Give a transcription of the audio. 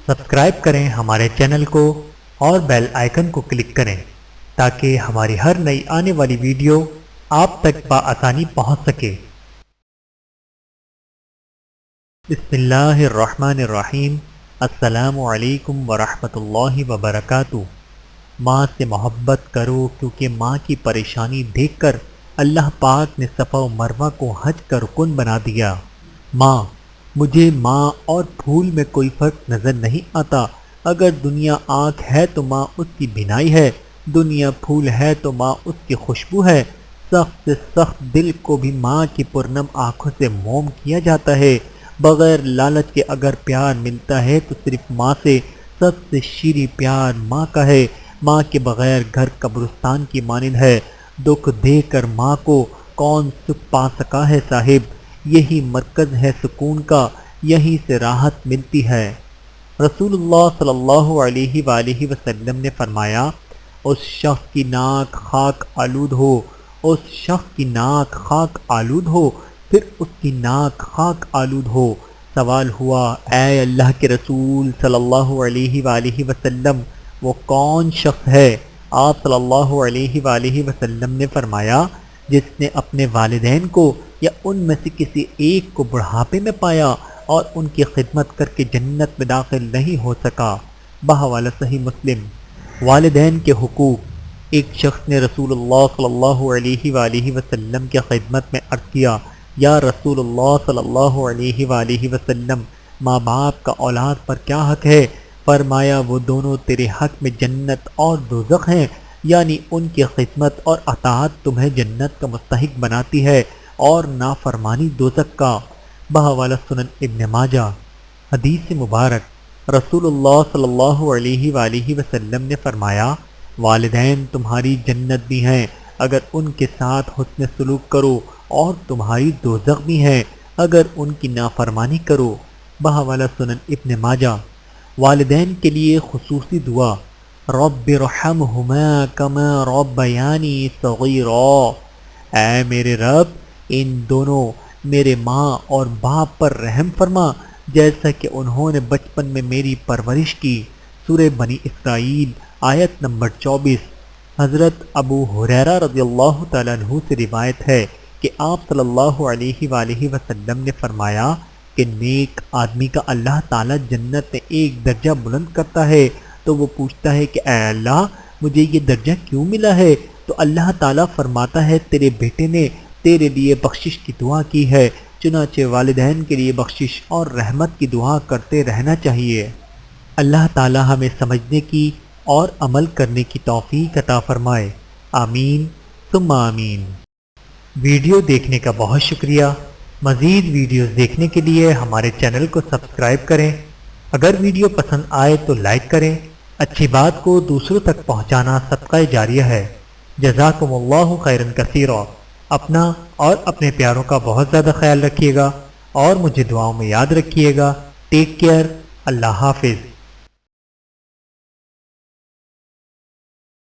Subscribe کریں ہمارے channel کو اور بیل آئیکن کو کلک کریں تاکہ ہماری ہر نئی آنے والی ویڈیو آپ تک بآسانی پہنچ سکے۔ بسم اللہ الرحمن الرحیم۔ السلام علیکم ورحمۃ اللہ وبرکاتہ۔ ماں سے محبت کرو کیونکہ ماں کی پریشانی دیکھ کر اللہ پاک نے صفا و مروہ کو حج کا رکن بنا دیا۔ ماں، مجھے ماں اور پھول میں کوئی فرق نظر نہیں آتا۔ اگر دنیا آنکھ ہے تو ماں اس کی بینائی ہے، دنیا پھول ہے تو ماں اس کی خوشبو ہے۔ سخت سے سخت دل کو بھی ماں کی پرنم آنکھوں سے موم کیا جاتا ہے۔ بغیر لالچ کے اگر پیار ملتا ہے تو صرف ماں سے۔ سب سے شیریں پیار ماں کا ہے۔ ماں کے بغیر گھر قبرستان کی مانند ہے۔ دکھ دے کر ماں کو کون سکھ پا سکا ہے صاحب۔ یہی مرکز ہے سکون کا، یہیں سے راحت ملتی ہے۔ رسول اللہ صلی اللہ علیہ وآلہ وسلم نے فرمایا، اس شخص کی ناک خاک آلود ہو، اس شخص کی ناک خاک آلود ہو، پھر اس کی ناک خاک آلود ہو۔ سوال ہوا، اے اللہ کے رسول صلی اللہ علیہ وآلہ وسلم، وہ کون شخص ہے؟ آپ صلی اللہ علیہ وآلہ وسلم نے فرمایا، جس نے اپنے والدین کو یا ان میں سے کسی ایک کو بڑھاپے میں پایا اور ان کی خدمت کر کے جنت میں داخل نہیں ہو سکا۔ بحوالہ صحیح مسلم۔ والدین کے حقوق۔ ایک شخص نے رسول اللہ صلی اللہ علیہ وآلہ وسلم کی خدمت میں عرض کیا، یا رسول اللہ صلی اللہ علیہ وآلہ وسلم، ماں باپ کا اولاد پر کیا حق ہے؟ فرمایا، وہ دونوں تیرے حق میں جنت اور دوزخ ہیں، یعنی ان کی خدمت اور اطاعت تمہیں جنت کا مستحق بناتی ہے اور نافرمانی دوزخ کا۔ بحوالہ سنن ابن ماجہ۔ حدیث مبارک، رسول اللہ صلی اللہ علیہ وآلہ وسلم نے فرمایا، والدین تمہاری جنت بھی ہیں اگر ان کے ساتھ حسن سلوک کرو، اور تمہاری دوزخ بھی ہیں اگر ان کی نافرمانی کرو۔ بحوالہ سنن ابن ماجہ۔ والدین کے لیے خصوصی دعا، رب ارحمہما کما ربیانی صغیرا۔ اے میرے رب، ان دونوں میرے ماں اور باپ پر رحم فرما جیسا کہ انہوں نے بچپن میں میری پرورش کی۔ سورہ بنی اسرائیل آیت نمبر 24۔ حضرت ابو ہریرہ رضی اللہ تعالیٰ عنہ سے روایت ہے کہ آپ صلی اللہ علیہ وآلہ وسلم نے فرمایا کہ نیک آدمی کا اللہ تعالیٰ جنت میں ایک درجہ بلند کرتا ہے تو وہ پوچھتا ہے کہ اے اللہ، مجھے یہ درجہ کیوں ملا ہے؟ تو اللہ تعالیٰ فرماتا ہے، تیرے بیٹے نے تیرے لیے بخشش کی دعا کی ہے۔ چنانچہ والدین کے لیے بخشش اور رحمت کی دعا کرتے رہنا چاہیے۔ اللہ تعالیٰ ہمیں سمجھنے کی اور عمل کرنے کی توفیق عطا فرمائے۔ آمین ثم آمین۔ ویڈیو دیکھنے کا بہت شکریہ۔ مزید ویڈیوز دیکھنے کے لیے ہمارے چینل کو سبسکرائب کریں۔ اگر ویڈیو پسند آئے تو لائک کریں۔ اچھی بات کو دوسروں تک پہنچانا صدقہ جاریہ ہے۔ جزاکم اللہ خیرا کثیرا۔ اپنا اور اپنے پیاروں کا بہت زیادہ خیال رکھیے گا اور مجھے دعاؤں میں یاد رکھیے گا۔ Take care. اللہ حافظ۔